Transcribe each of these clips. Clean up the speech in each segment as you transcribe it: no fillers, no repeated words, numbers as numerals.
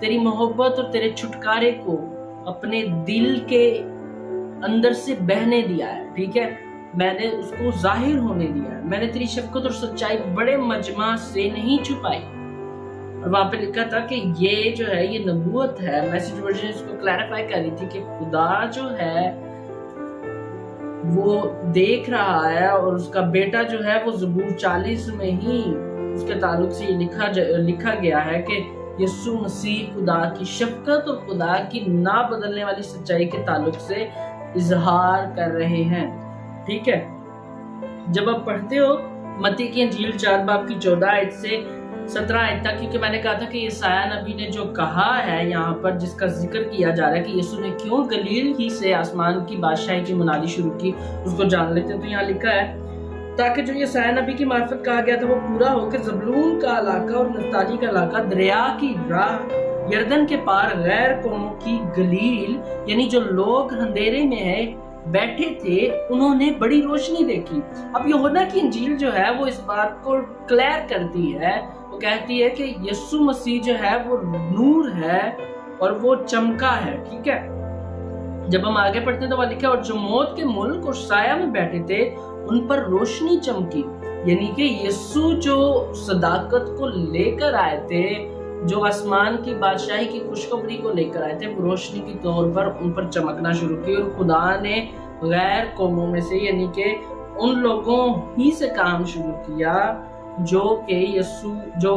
تیری محبت اور تیرے چھٹکارے کو اپنے دل کے اندر سے بہنے دیا ہے، ٹھیک ہے، میں نے اس کو ظاہر ہونے دیا ہے، میں نے تیری شفقت اور سچائی بڑے مجمع سے نہیں چھپائی۔ اور وہاں پہ لکھا تھا کہ یہ جو ہے یہ نبوت ہے، میسج ورژن اس کو کلیریفائی کر رہی تھی کہ خدا جو ہے وہ دیکھ رہا ہے، اور اس کا بیٹا جو ہے وہ زبور 40 میں ہی اس کے تعلق سے یہ لکھا گیا ہے کہ یسوع مسیح خدا کی شفقت اور خدا کی نہ بدلنے والی سچائی کے تعلق سے اظہار کر رہے ہیں، ٹھیک ہے۔ جب آپ پڑھتے ہو متی کی انجیل 4 باب کی 14 آیت سے 17 آیت تک، کیونکہ میں نے کہا تھا کہ یسایہ نبی نے جو کہا ہے یہاں پر، جس کا ذکر کیا جا رہا ہے کہ یسوع نے کیوں گلیل ہی سے آسمان کی بادشاہی کی منادی شروع کی، اس کو جان لیتے ہیں۔ تو یہاں لکھا ہے تاکہ جو یسایہ نبی کی معرفت کہا گیا تھا وہ پورا ہو کہ زبلون کا علاقہ اور نفتالی کا علاقہ دریا کی راہ یردن کے پار غیر قوموں کی گلیل، یعنی جو لوگ اندھیرے میں ہیں بیٹھے تھے، انہوں نے بڑی روشنی دیکھی۔ اب یوحنا کی انجیل جو ہے وہ اس بات کو کلیئر کرتی ہے، وہ کہتی ہے کہ یسوع مسیح جو ہے وہ نور ہے اور وہ چمکا ہے، ٹھیک ہے۔ جب ہم آگے پڑھتے ہیں تو وہ لکھا اور جو موت کے ملک اور سایہ میں بیٹھے تھے ان پر روشنی چمکی، یعنی کہ یسوع جو صداقت کو لے کر آئے تھے، جو آسمان کی بادشاہی کی خوشخبری کو لے کر آئے تھے، روشنی کے طور پر ان پر چمکنا شروع کی، اور خدا نے غیر قوموں میں سے یعنی کہ ان لوگوں ہی سے کام شروع کیا جو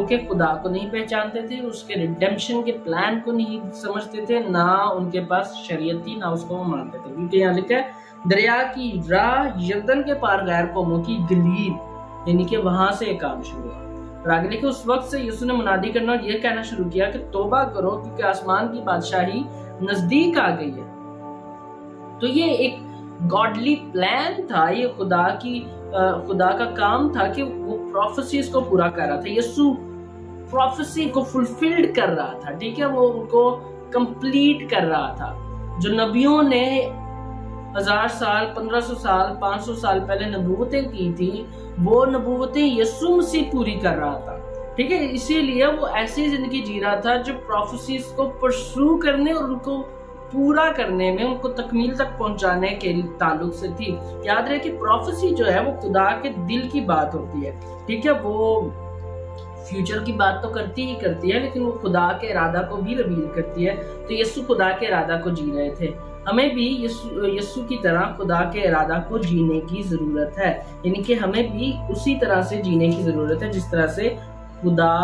کہ خدا کو نہیں پہچانتے تھے، اس کے ریڈیمپشن کے پلان کو نہیں سمجھتے تھے، نہ ان کے پاس شریعت تھی، نہ اس کو وہ مانتے تھے، کیونکہ یہاں لکھا ہے دریا کی راہ یردن کے پار غیر قوموں کی گلیل، یعنی کہ وہاں سے ایک کام شروع ہوا۔ اور آگے لکھے اس وقت سے یسوع نے منادی کرنا اور یہ کہنا شروع کیا کہ توبہ کرو کیونکہ آسمان کی بادشاہی نزدیک آ گئی ہے۔ تو یہ ایک گاڈلی پلان تھا، یہ خدا کا کام تھا کہ وہ پروفیسیز کو پورا کر رہا تھا، یسوع پروفیسی کو فلفلڈ کر رہا تھا، ٹھیک ہے، وہ ان کو کمپلیٹ کر رہا تھا۔ جو نبیوں نے 1000 سال 1500 سال 500 سال پہلے نبوتیں کی تھی، وہ نبوتیں یسوع مسیح پوری کر رہا تھا، ٹھیک ہے۔ اسی لیے وہ ایسی زندگی جی رہا تھا جو پروفیسیز کو پرسو کرنے اور ان کو پورا کرنے میں، ان کو تکمیل تک پہنچانے کے تعلق سے تھی۔ یاد رہے کہ پروفیسی جو ہے وہ خدا کے دل کی بات ہوتی ہے، ٹھیک ہے، وہ فیوچر کی بات تو کرتی ہے لیکن وہ خدا کے ارادہ کو بھی ریویل کرتی ہے۔ تو یسوع خدا کے ارادہ کو جی رہے تھے، ہمیں بھی یسوع کی طرح خدا کے ارادہ کو جینے کی ضرورت ہے، یعنی کہ ہمیں بھی اسی طرح سے جینے کی ضرورت ہے جس طرح سے خدا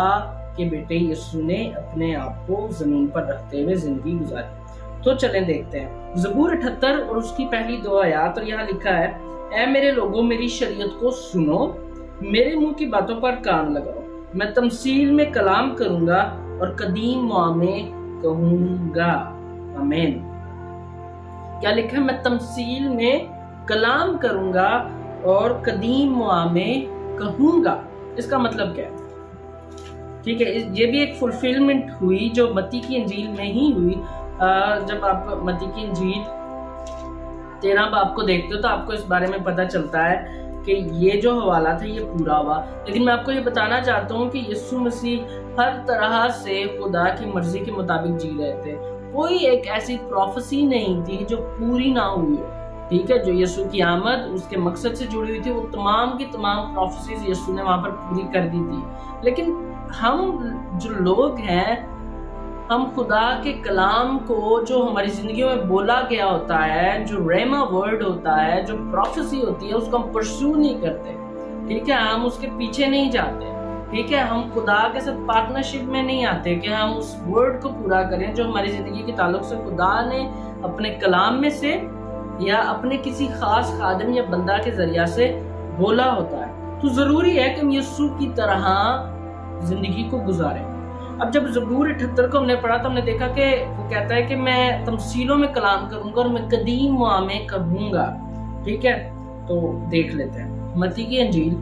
کے بیٹے یسوع نے اپنے آپ کو زمین پر رکھتے ہوئے زندگی گزاری۔ تو چلیں دیکھتے ہیں زبور 78 اور اس کی پہلی 2 آیات، اور یہاں لکھا ہے اے میرے لوگوں میری شریعت کو سنو، میرے منہ کی باتوں پر کان لگاؤ، میں تمثیل میں کلام کروں گا اور قدیم معامے کہوں گا۔ آمین۔ کیا لکھا ہے؟ میں تمثیل میں کلام کروں گا اور قدیم معامے کہوں گا۔ اس کا مطلب کیا ہے؟ ٹھیک ہے، یہ بھی ایک فلفلمنٹ ہوئی جو متی کی انجیل میں ہی ہوئی۔ جب آپ متی کی انجیل 13 باب کو دیکھتے ہو تو آپ کو اس بارے میں پتہ چلتا ہے کہ یہ جو حوالہ تھا یہ پورا ہوا۔ لیکن میں آپ کو یہ بتانا چاہتا ہوں کہ یسوع مسیح ہر طرح سے خدا کی مرضی کے مطابق جی رہے تھے، کوئی ایک ایسی پروفیسی نہیں تھی جو پوری نہ ہوئی ہو، ٹھیک ہے۔ جو یسوع کی آمد اس کے مقصد سے جڑی ہوئی تھی، وہ تمام کی تمام پروفیسیز یسوع نے وہاں پر پوری کر دی تھی۔ لیکن ہم جو لوگ ہیں، ہم خدا کے کلام کو جو ہماری زندگیوں میں بولا گیا ہوتا ہے، جو ریما ورڈ ہوتا ہے، جو پروفیسی ہوتی ہے، اس کو ہم پرسو نہیں کرتے، ٹھیک ہے، ہم اس کے پیچھے نہیں جاتے، ٹھیک ہے، ہم خدا کے ساتھ پارٹنرشپ میں نہیں آتے کہ ہم اس ورڈ کو پورا کریں جو ہماری زندگی کے تعلق سے خدا نے اپنے کلام میں سے یا اپنے کسی خاص خادم یا بندہ کے ذریعہ سے بولا ہوتا ہے۔ تو ضروری ہے کہ ہم یسوع کی طرح زندگی کو گزاریں۔ اب جب زبور 78 کو ہم نے پڑھا تو ہم نے دیکھا کہ وہ کہتا ہے کہ میں تمثیلوں میں کلام کروں گا اور میں قدیم معامے کہوں گا، ٹھیک ہے۔ تو دیکھ لیتے ہیں متی کی انجیل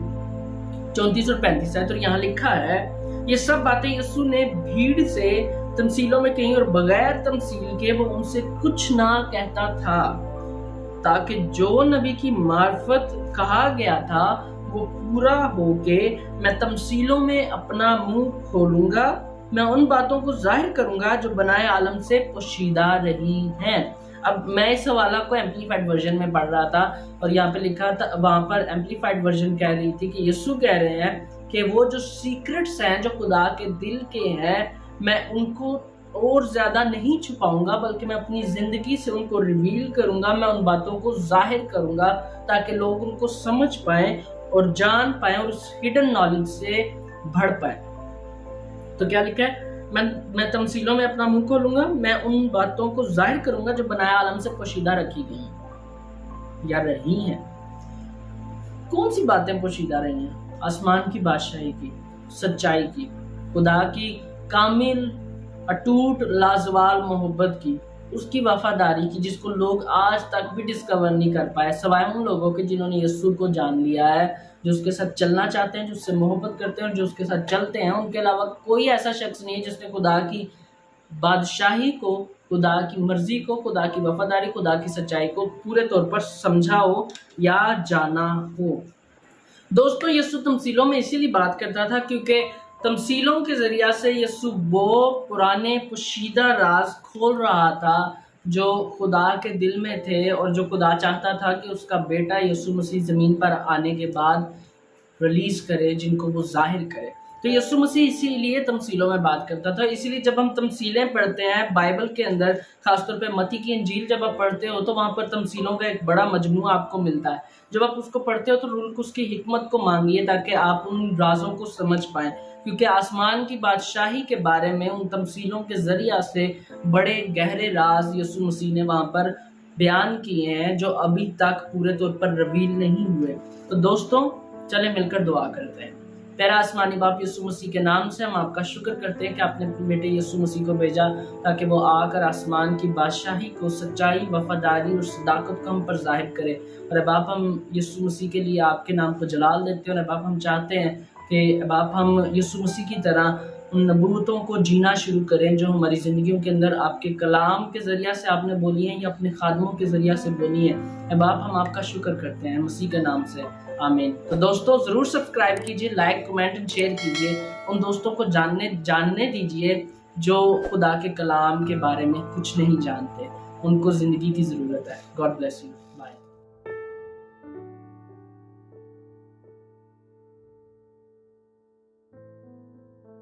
34 اور 35 ہے، تو یہاں لکھا ہے یہ سب باتیں یسوع نے بھیڑ سے تمثیلوں میں کہیں اور بغیر تمثیل کے وہ ان سے کچھ نہ کہتا تھا، تاکہ جو نبی کی معرفت کہا گیا تھا وہ پورا ہو کے میں تمثیلوں میں اپنا منہ کھولوں گا، میں ان باتوں کو ظاہر کروں گا جو بنائے عالم سے پوشیدہ رہی ہیں۔ اب میں اس حوالہ کو ایمپلیفائڈ ورژن میں پڑھ رہا تھا اور یہاں پہ لکھا تھا، وہاں پر ایمپلیفائڈ ورژن کہہ رہی تھی کہ یسوع کہہ رہے ہیں کہ وہ جو سیکرٹس ہیں جو خدا کے دل کے ہیں، میں ان کو اور زیادہ نہیں چھپاؤں گا، بلکہ میں اپنی زندگی سے ان کو ریویل کروں گا، میں ان باتوں کو ظاہر کروں گا تاکہ لوگ ان کو سمجھ پائیں اور جان پائیں اور اس ہڈن نالج سے بڑھ پائیں۔ تو کیا لکھا ہے؟ میں تمثیلوں میں اپنا منہ کھولوں گا، میں ان باتوں کو ظاہر کروں گا جو بنائے عالم سے پوشیدہ رکھی گئی ہیں یا رہی ہیں۔ کون سی باتیں پوشیدہ رہی ہیں؟ آسمان کی بادشاہی کی، سچائی کی، خدا کی کامل اٹوٹ لازوال محبت کی، اس کی وفاداری کی جس کو لوگ آج تک بھی ڈسکور نہیں کر پائے، سوائے ان لوگوں کے جنہوں نے یسوع کو جان لیا ہے، جو اس کے ساتھ چلنا چاہتے ہیں، جو اس سے محبت کرتے ہیں اور جو اس کے ساتھ چلتے ہیں۔ ان کے علاوہ کوئی ایسا شخص نہیں ہے جس نے خدا کی بادشاہی کو، خدا کی مرضی کو، خدا کی وفاداری، خدا کی سچائی کو پورے طور پر سمجھا ہو یا جانا ہو۔ دوستو، یسوع تمثیلوں میں اسی لیے بات کرتا تھا کیونکہ تمثیلوں کے ذریعہ سے یسوع وہ پرانے پوشیدہ راز کھول رہا تھا جو خدا کے دل میں تھے اور جو خدا چاہتا تھا کہ اس کا بیٹا یسوع مسیح زمین پر آنے کے بعد ریلیز کرے، جن کو وہ ظاہر کرے۔ تو یسوع مسیح اسی لیے تمثیلوں میں بات کرتا تھا۔ اسی لیے جب ہم تمثیلیں پڑھتے ہیں بائبل کے اندر، خاص طور پہ متی کی انجیل جب آپ پڑھتے ہو تو وہاں پر تمثیلوں کا ایک بڑا مجموعہ آپ کو ملتا ہے۔ جب آپ اس کو پڑھتے ہو تو روح القدس کی حکمت کو مانگیے تاکہ آپ ان رازوں کو سمجھ پائیں، کیونکہ آسمان کی بادشاہی کے بارے میں ان تمثیلوں کے ذریعہ سے بڑے گہرے راز یسوع مسیح نے وہاں پر بیان کیے ہیں جو ابھی تک پورے طور پر ریویل نہیں ہوئے۔ تو دوستوں، چلیں مل کر دعا کرتے ہیں۔ پیارا آسمانی باپ، یسوع مسیح کے نام سے ہم آپ کا شکر کرتے ہیں کہ آپ نے اپنے بیٹے یسوع مسیح کو بھیجا تاکہ وہ آ کر آسمان کی بادشاہی کو، سچائی، وفاداری اور صداقت کو ہم پر ظاہر کرے۔ اور اب آپ ہم یسوع مسیح کے لیے آپ کے نام کو جلال دیتے ہیں، اور اب آپ ہم چاہتے ہیں کہ اب آپ ہم یسوع مسیح کی طرح ان نبوتوں کو جینا شروع کریں جو ہماری زندگیوں کے اندر آپ کے کلام کے ذریعہ سے آپ نے بولی ہیں یا اپنے خادموں کے ذریعہ سے بولی ہیں۔ اب ہم آپ کا شکر کرتے ہیں مسیح کے نام سے، آمین۔ تو دوستوں، ضرور سبسکرائب کیجئے، لائک، کمنٹ اور شیئر کیجئے، ان دوستوں کو جاننے دیجئے جو خدا کے کلام کے بارے میں کچھ نہیں جانتے، ان کو زندگی کی ضرورت ہے۔ God bless you.